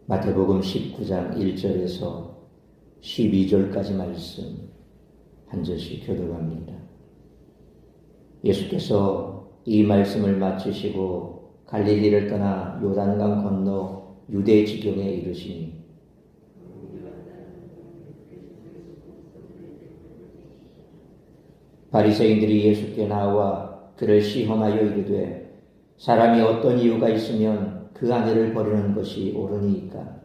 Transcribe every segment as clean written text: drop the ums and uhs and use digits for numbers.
마태복음 19장 1절에서 12절까지 말씀 한 절씩 교독합니다. 예수께서 이 말씀을 마치시고 갈릴리를 떠나 요단강 건너 유대 지경에 이르시니 바리새인들이 예수께 나와 그를 시험하여 이르되 사람이 어떤 이유가 있으면 그 아내를 버리는 것이 옳으니까?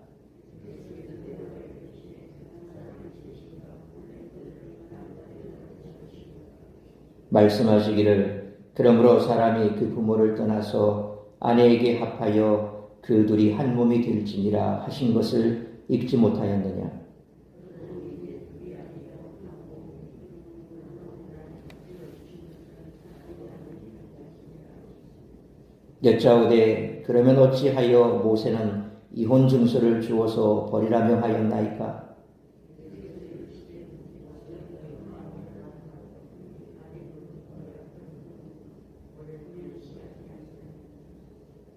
말씀하시기를 그러므로 사람이 그 부모를 떠나서 아내에게 합하여 그 둘이 한 몸이 될지니라 하신 것을 읽지 못하였느냐? 여짜오되 그러면 어찌하여 모세는 이혼 증서를 주어서 버리라며 하였나이까?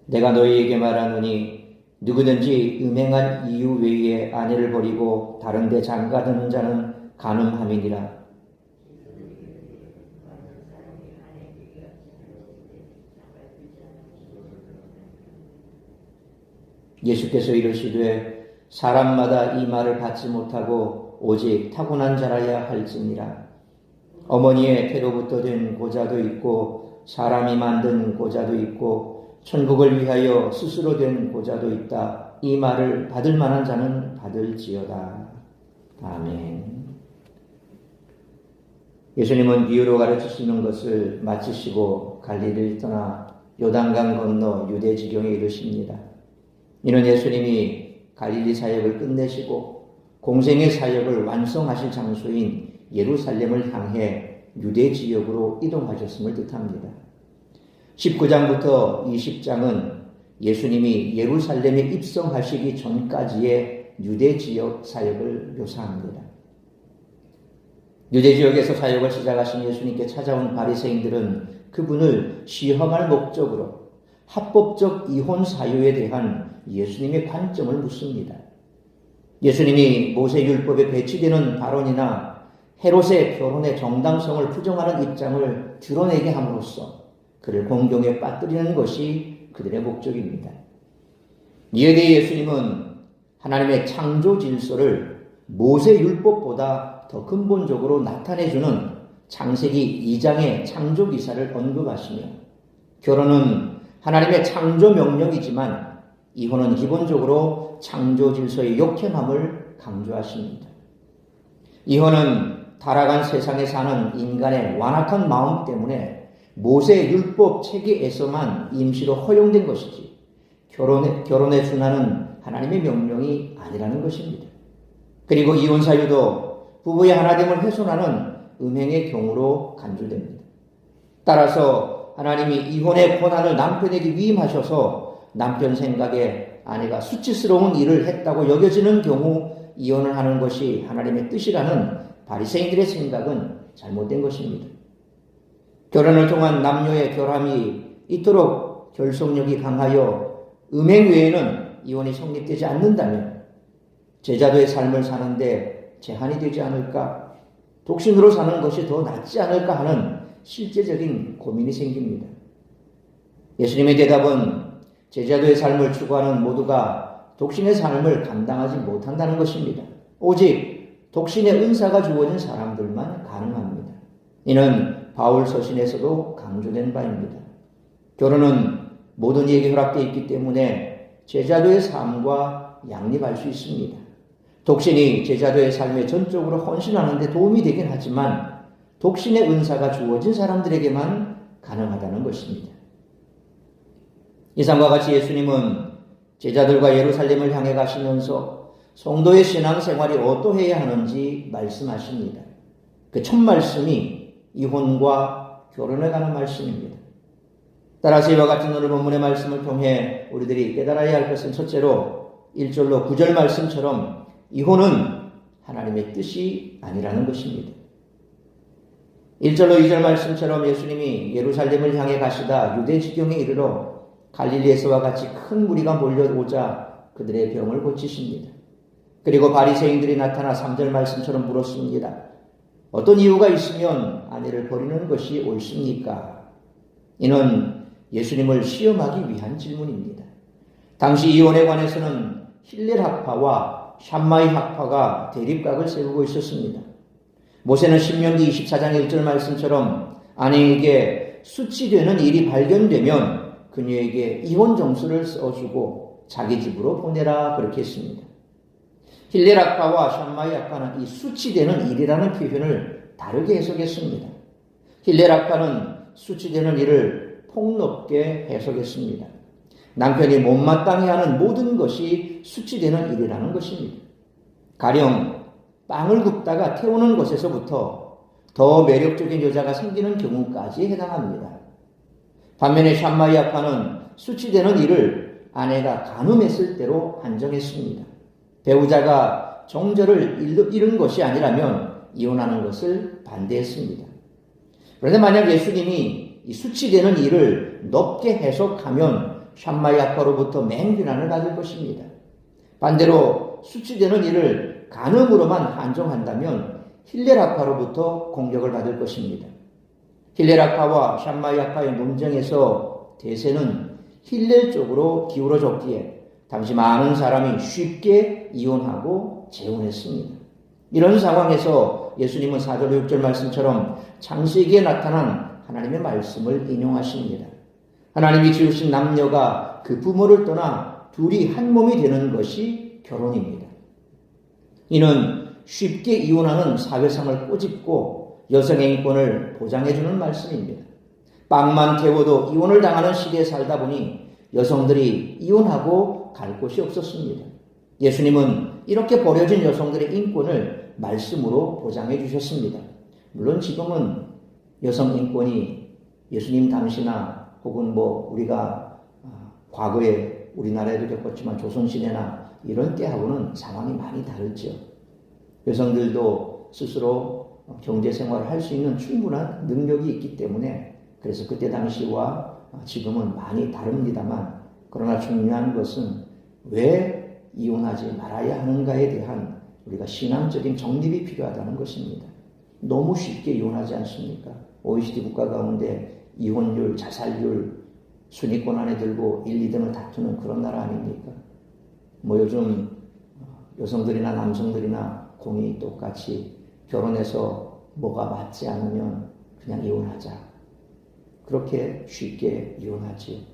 내가 너희에게 말하노니 누구든지 음행한 이유 외에 아내를 버리고 다른 데 장가드는 자는 간음함이니라. 예수께서 이르시되 사람마다 이 말을 받지 못하고 오직 타고난 자라야 할지니라. 어머니의 태로부터 된 고자도 있고 사람이 만든 고자도 있고 천국을 위하여 스스로 된 고자도 있다. 이 말을 받을 만한 자는 받을지어다. 아멘. 예수님은 이유로 가르치시는 것을 마치시고 갈릴리를 떠나 요단강 건너 유대 지경에 이르십니다. 이는 예수님이 갈릴리 사역을 끝내시고 공생의 사역을 완성하실 장소인 예루살렘을 향해 유대 지역으로 이동하셨음을 뜻합니다. 19장부터 20장은 예수님이 예루살렘에 입성하시기 전까지의 유대 지역 사역을 묘사합니다. 유대 지역에서 사역을 시작하신 예수님께 찾아온 바리새인들은 그분을 시험할 목적으로 합법적 이혼 사유에 대한 예수님의 관점을 묻습니다. 예수님이 모세율법에 배치되는 발언이나 헤롯의 결혼의 정당성을 부정하는 입장을 드러내게 함으로써 그를 공경에 빠뜨리는 것이 그들의 목적입니다. 이에 대해 예수님은 하나님의 창조 질서를 모세율법보다 더 근본적으로 나타내주는 창세기 2장의 창조 기사를 언급하시며 결혼은 하나님의 창조 명령이지만 이혼은 기본적으로 창조 질서의 역행함을 강조하십니다. 이혼은 타락한 세상에 사는 인간의 완악한 마음 때문에 모세 율법 체계에서만 임시로 허용된 것이지 결혼에 준하는 하나님의 명령이 아니라는 것입니다. 그리고 이혼 사유도 부부의 하나됨을 훼손하는 음행의 경우로 간주됩니다. 따라서 하나님이 이혼의 권한을 남편에게 위임하셔서 남편 생각에 아내가 수치스러운 일을 했다고 여겨지는 경우 이혼을 하는 것이 하나님의 뜻이라는 바리새인들의 생각은 잘못된 것입니다. 결혼을 통한 남녀의 결함이 이토록 결속력이 강하여 음행 외에는 이혼이 성립되지 않는다면 제자도의 삶을 사는데 제한이 되지 않을까? 독신으로 사는 것이 더 낫지 않을까 하는 실제적인 고민이 생깁니다. 예수님의 대답은 제자도의 삶을 추구하는 모두가 독신의 삶을 감당하지 못한다는 것입니다. 오직 독신의 은사가 주어진 사람들만 가능합니다. 이는 바울 서신에서도 강조된 바입니다. 결혼은 모든 이에게 허락되어 있기 때문에 제자도의 삶과 양립할 수 있습니다. 독신이 제자도의 삶에 전적으로 헌신하는 데 도움이 되긴 하지만 독신의 은사가 주어진 사람들에게만 가능하다는 것입니다. 이상과 같이 예수님은 제자들과 예루살렘을 향해 가시면서 성도의 신앙생활이 어떠해야 하는지 말씀하십니다. 그 첫 말씀이 이혼과 결혼에 관한 말씀입니다. 따라서 이와 같은 오늘 본문의 말씀을 통해 우리들이 깨달아야 할 것은 첫째로 1절로 9절 말씀처럼 이혼은 하나님의 뜻이 아니라는 것입니다. 1절로 2절 말씀처럼 예수님이 예루살렘을 향해 가시다 유대 지경에 이르러 갈릴리에서와 같이 큰 무리가 몰려오자 그들의 병을 고치십니다. 그리고 바리새인들이 나타나 3절 말씀처럼 물었습니다. 어떤 이유가 있으면 아내를 버리는 것이 옳습니까? 이는 예수님을 시험하기 위한 질문입니다. 당시 이혼에 관해서는 힐렐 학파와 샴마이 학파가 대립각을 세우고 있었습니다. 모세는 신명기 24장 1절 말씀처럼 아내에게 수치되는 일이 발견되면 그녀에게 이혼 정서를 써주고 자기 집으로 보내라 그렇게 했습니다. 힐렐 학파와 샴마이 학파는 이 수치되는 일이라는 표현을 다르게 해석했습니다. 힐렐 학파는 수치되는 일을 폭넓게 해석했습니다. 남편이 못마땅해 하는 모든 것이 수치되는 일이라는 것입니다. 가령 빵을 굽다가 태우는 것에서부터 더 매력적인 여자가 생기는 경우까지 해당합니다. 반면에 샴마이 학파는 수치되는 일을 아내가 간음했을 때로 한정했습니다. 배우자가 정절을 잃은 것이 아니라면 이혼하는 것을 반대했습니다. 그런데 만약 예수님이 이 수치되는 일을 높게 해석하면 샴마이 학파로부터 맹비난을 받을 것입니다. 반대로 수치되는 일을 간음으로만 한정한다면 힐렐 학파로부터 공격을 받을 것입니다. 힐렐 학파와 샴마이 학파의 논쟁에서 대세는 힐렐 쪽으로 기울어졌기에 당시 많은 사람이 쉽게 이혼하고 재혼했습니다. 이런 상황에서 예수님은 4절 6절 말씀처럼 창세기에 나타난 하나님의 말씀을 인용하십니다. 하나님이 지으신 남녀가 그 부모를 떠나 둘이 한 몸이 되는 것이 결혼입니다. 이는 쉽게 이혼하는 사회상을 꼬집고 여성의 인권을 보장해주는 말씀입니다. 빵만 태워도 이혼을 당하는 시대에 살다 보니 여성들이 이혼하고 갈 곳이 없었습니다. 예수님은 이렇게 버려진 여성들의 인권을 말씀으로 보장해 주셨습니다. 물론 지금은 여성 인권이 예수님 당시나 혹은 우리가 과거에 우리나라에도 겪었지만 조선시대나 이런 때하고는 상황이 많이 다르죠. 여성들도 스스로 경제생활을 할 수 있는 충분한 능력이 있기 때문에 그래서 그때 당시와 지금은 많이 다릅니다만 그러나 중요한 것은 왜 이혼하지 말아야 하는가에 대한 우리가 신앙적인 정립이 필요하다는 것입니다. 너무 쉽게 이혼하지 않습니까? OECD 국가 가운데 이혼율, 자살률 순위권 안에 들고 1, 2등을 다투는 그런 나라 아닙니까? 요즘 여성들이나 남성들이나 공이 똑같이 결혼해서 뭐가 맞지 않으면 그냥 이혼하자. 그렇게 쉽게 이혼하지.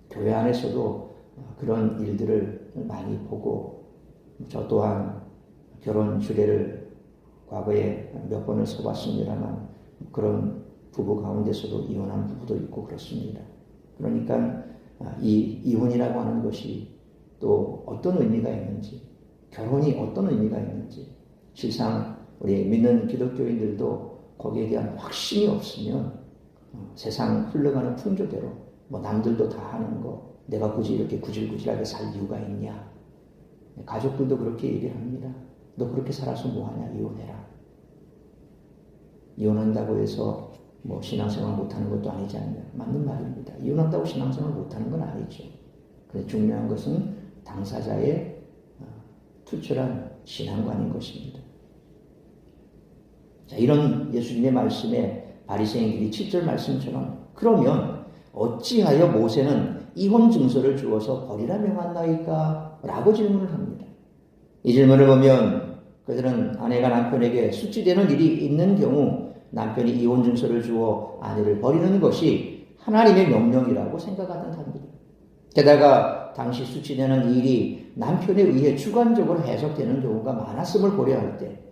교회 안에서도 그런 일들을 많이 보고 저 또한 결혼 주례를 과거에 몇 번을 서봤습니다만 그런 부부 가운데서도 이혼한 부부도 있고 그렇습니다. 그러니까 이 이혼이라고 하는 것이 또 어떤 의미가 있는지, 결혼이 어떤 의미가 있는지, 실상 우리 믿는 기독교인들도 거기에 대한 확신이 없으면 세상 흘러가는 풍조대로 남들도 다 하는 거 내가 굳이 이렇게 구질구질하게 살 이유가 있냐. 가족들도 그렇게 얘기를 합니다. 너 그렇게 살아서 뭐하냐, 이혼해라. 이혼한다고 해서 신앙생활 못하는 것도 아니지 않냐. 맞는 말입니다. 이혼한다고 신앙생활 못하는 건 아니죠. 그런데 중요한 것은 당사자의 투철한 신앙관인 것입니다. 자, 이런 예수님의 말씀에 바리새인들이 7절 말씀처럼 그러면 어찌하여 모세는 이혼 증서를 주어서 버리라 명한나이까? 라고 질문을 합니다. 이 질문을 보면 그들은 아내가 남편에게 수치되는 일이 있는 경우 남편이 이혼 증서를 주어 아내를 버리는 것이 하나님의 명령이라고 생각한답니다. 게다가 당시 수치되는 일이 남편에 의해 주관적으로 해석되는 경우가 많았음을 고려할 때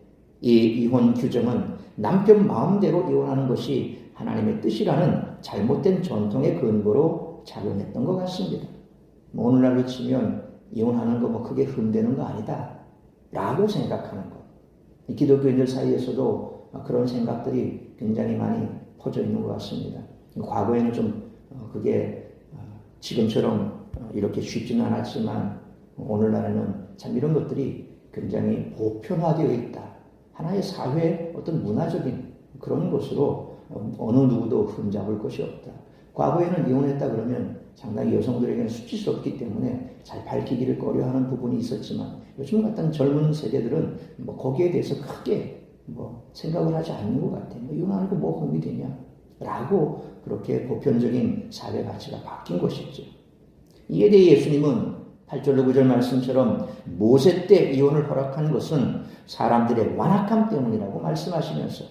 이 이혼 규정은 남편 마음대로 이혼하는 것이 하나님의 뜻이라는 잘못된 전통의 근거로 작용했던 것 같습니다. 오늘날로 치면 이혼하는 거 크게 흠되는 거 아니다 라고 생각하는 것. 이 기독교인들 사이에서도 그런 생각들이 굉장히 많이 퍼져 있는 것 같습니다. 과거에는 좀 그게 지금처럼 이렇게 쉽지는 않았지만 오늘날에는 참 이런 것들이 굉장히 보편화되어 있다. 하나의 사회의 어떤 문화적인 그런 것으로 어느 누구도 흠잡을 것이 없다. 과거에는 이혼했다 그러면 상당히 여성들에게는 수치스럽기 때문에 잘 밝히기를 꺼려하는 부분이 있었지만 요즘 같은 젊은 세대들은 거기에 대해서 크게 생각을 하지 않는 것 같아요. 이건 아니고 뭐 도움이 되냐? 라고 그렇게 보편적인 사회 가치가 바뀐 것이죠. 이에 대해 예수님은 8절 9절 말씀처럼 모세 때 이혼을 허락한 것은 사람들의 완악함 때문이라고 말씀하시면서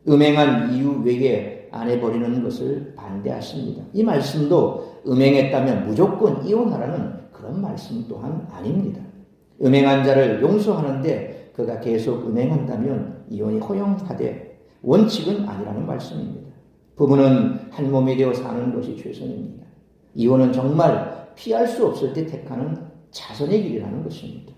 음행한 이유 외에 아내 버리는 것을 반대하십니다. 이 말씀도 음행했다면 무조건 이혼하라는 그런 말씀 또한 아닙니다. 음행한 자를 용서하는데 그가 계속 음행한다면 이혼이 허용하되 원칙은 아니라는 말씀입니다. 부부는 한 몸이 되어 사는 것이 최선입니다. 이혼은 정말 피할 수 없을 때 택하는 자선의 길이라는 것입니다.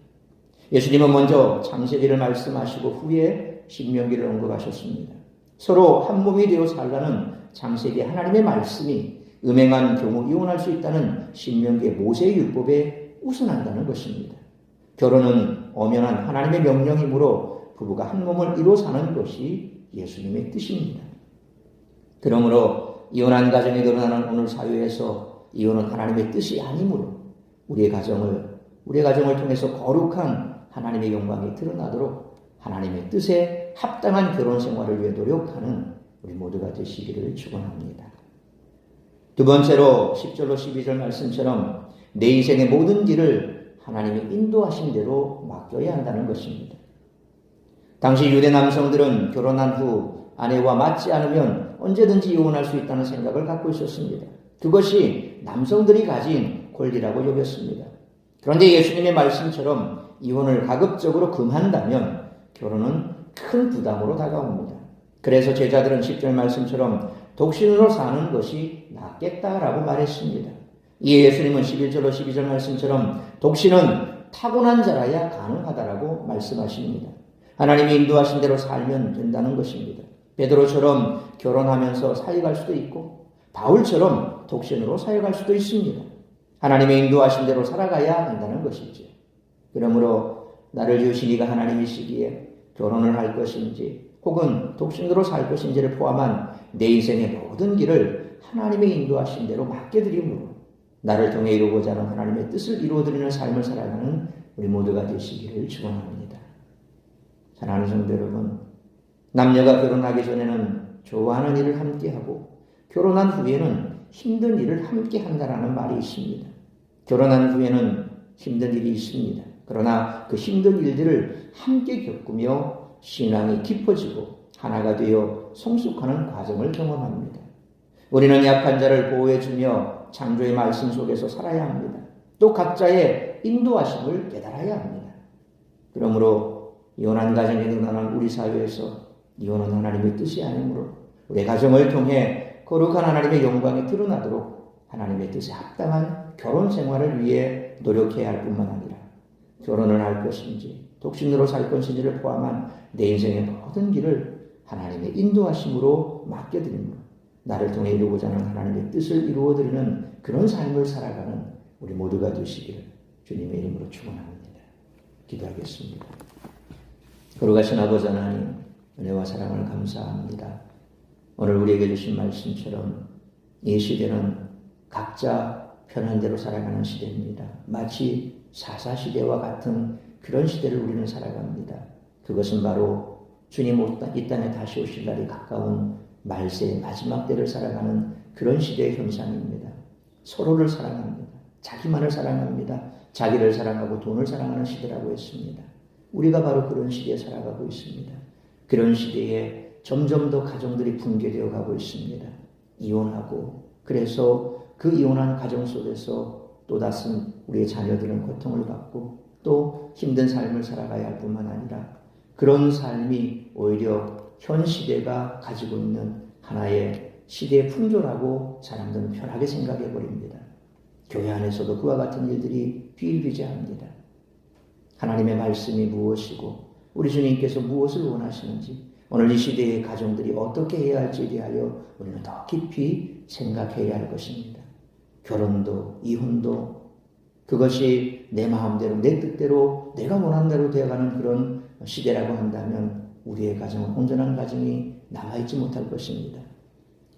예수님은 먼저 창세기를 말씀하시고 후에 신명기를 언급하셨습니다. 서로 한 몸이 되어 살라는 창세기 하나님의 말씀이 음행한 경우 이혼할 수 있다는 신명기의 모세의 율법에 우선한다는 것입니다. 결혼은 엄연한 하나님의 명령이므로 부부가 한 몸을 이루어 사는 것이 예수님의 뜻입니다. 그러므로 이혼한 가정이 드러나는 오늘 사회에서 이혼은 하나님의 뜻이 아니므로 우리의 가정을 통해서 거룩한 하나님의 영광이 드러나도록 하나님의 뜻에 합당한 결혼 생활을 위해 노력하는 우리 모두가 되시기를 축원합니다. 두 번째로 10절로 12절 말씀처럼 내 인생의 모든 길을 하나님이 인도하신 대로 맡겨야 한다는 것입니다. 당시 유대 남성들은 결혼한 후 아내와 맞지 않으면 언제든지 이혼할 수 있다는 생각을 갖고 있었습니다. 그것이 남성들이 가진 권리라고 여겼습니다. 그런데 예수님의 말씀처럼 이혼을 가급적으로 금한다면 결혼은 큰 부담으로 다가옵니다. 그래서 제자들은 10절 말씀처럼 독신으로 사는 것이 낫겠다라고 말했습니다. 이에 예수님은 11절로 12절 말씀처럼 독신은 타고난 자라야 가능하다라고 말씀하십니다. 하나님이 인도하신 대로 살면 된다는 것입니다. 베드로처럼 결혼하면서 사역할 수도 있고 바울처럼 독신으로 사역할 수도 있습니다. 하나님의 인도하신 대로 살아가야 한다는 것이죠. 그러므로 나를 지으신 이가 하나님이시기에 결혼을 할 것인지 혹은 독신으로 살 것인지를 포함한 내 인생의 모든 길을 하나님의 인도하신 대로 맡겨드림으로 나를 통해 이루고자 하는 하나님의 뜻을 이루어드리는 삶을 살아가는 우리 모두가 되시기를 축원합니다. 사랑하는 성도 여러분, 남녀가 결혼하기 전에는 좋아하는 일을 함께하고 결혼한 후에는 힘든 일을 함께한다라는 말이 있습니다. 결혼한 후에는 힘든 일이 있습니다. 그러나 그 힘든 일들을 함께 겪으며 신앙이 깊어지고 하나가 되어 성숙하는 과정을 경험합니다. 우리는 약한 자를 보호해주며 창조의 말씀 속에서 살아야 합니다. 또 각자의 인도하심을 깨달아야 합니다. 그러므로 이혼한 가정이 드러나는 우리 사회에서 이혼은 하나님의 뜻이 아니므로 우리 가정을 통해 거룩한 하나님의 영광이 드러나도록 하나님의 뜻에 합당한 결혼 생활을 위해 노력해야 할 뿐만 아니라 결혼을 할 것인지 독신으로 살 것인지를 포함한 내 인생의 모든 길을 하나님의 인도하심으로 맡겨드립니다. 나를 통해 이루고자 하는 하나님의 뜻을 이루어드리는 그런 삶을 살아가는 우리 모두가 되시기를 주님의 이름으로 축원합니다. 기도하겠습니다. 거룩하신 아버지 하나님, 은혜와 사랑을 감사합니다. 오늘 우리에게 주신 말씀처럼 이 시대는 각자 편한 대로 살아가는 시대입니다. 마치 사사시대와 같은 그런 시대를 우리는 살아갑니다. 그것은 바로 주님 이 땅에 다시 오실 날이 가까운 말세의 마지막 때를 살아가는 그런 시대의 현상입니다. 서로를 사랑합니다. 자기만을 사랑합니다. 자기를 사랑하고 돈을 사랑하는 시대라고 했습니다. 우리가 바로 그런 시대에 살아가고 있습니다. 그런 시대에 점점 더 가정들이 붕괴되어 가고 있습니다. 이혼하고 그래서 그 이혼한 가정 속에서 또다시 우리의 자녀들은 고통을 받고 또 힘든 삶을 살아가야 할 뿐만 아니라 그런 삶이 오히려 현 시대가 가지고 있는 하나의 시대의 풍조라고 사람들은 편하게 생각해 버립니다. 교회 안에서도 그와 같은 일들이 비일비재합니다. 하나님의 말씀이 무엇이고 우리 주님께서 무엇을 원하시는지 오늘 이 시대의 가정들이 어떻게 해야 할지에 대하여 우리는 더 깊이 생각해야 할 것입니다. 결혼도 이혼도 그것이 내 마음대로 내 뜻대로 내가 원하는 대로 되어가는 그런 시대라고 한다면 우리의 가정은 온전한 가정이 남아있지 못할 것입니다.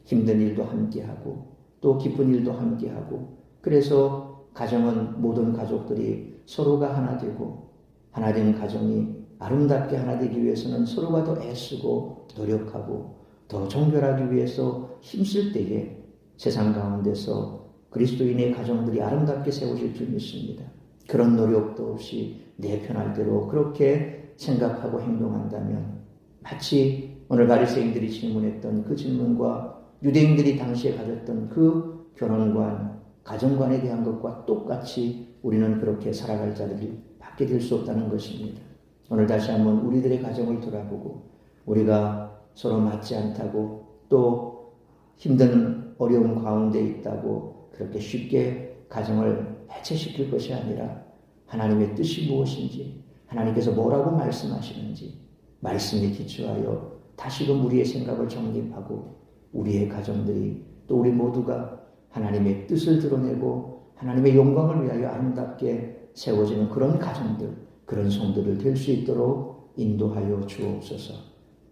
힘든 일도 함께하고 또 기쁜 일도 함께하고 그래서 가정은 모든 가족들이 서로가 하나 되고 하나된 가정이 아름답게 하나 되기 위해서는 서로가 더 애쓰고 노력하고 더 정결하기 위해서 힘쓸 때에 세상 가운데서 그리스도인의 가정들이 아름답게 세워질 줄 믿습니다. 그런 노력도 없이 내 편할 대로 그렇게 생각하고 행동한다면 마치 오늘 바리새인들이 질문했던 그 질문과 유대인들이 당시에 가졌던 그 결혼관, 가정관에 대한 것과 똑같이 우리는 그렇게 살아갈 자들이 밖에 될 수 없다는 것입니다. 오늘 다시 한번 우리들의 가정을 돌아보고 우리가 서로 맞지 않다고 또 힘든 어려움 가운데 있다고 그렇게 쉽게 가정을 해체시킬 것이 아니라 하나님의 뜻이 무엇인지 하나님께서 뭐라고 말씀하시는지 말씀에 기초하여 다시금 우리의 생각을 정립하고 우리의 가정들이 또 우리 모두가 하나님의 뜻을 드러내고 하나님의 영광을 위하여 아름답게 세워지는 그런 가정들, 그런 성도들 될 수 있도록 인도하여 주옵소서.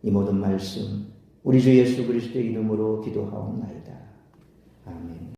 이 모든 말씀 우리 주 예수 그리스도의 이름으로 기도하옵나이다. 아멘.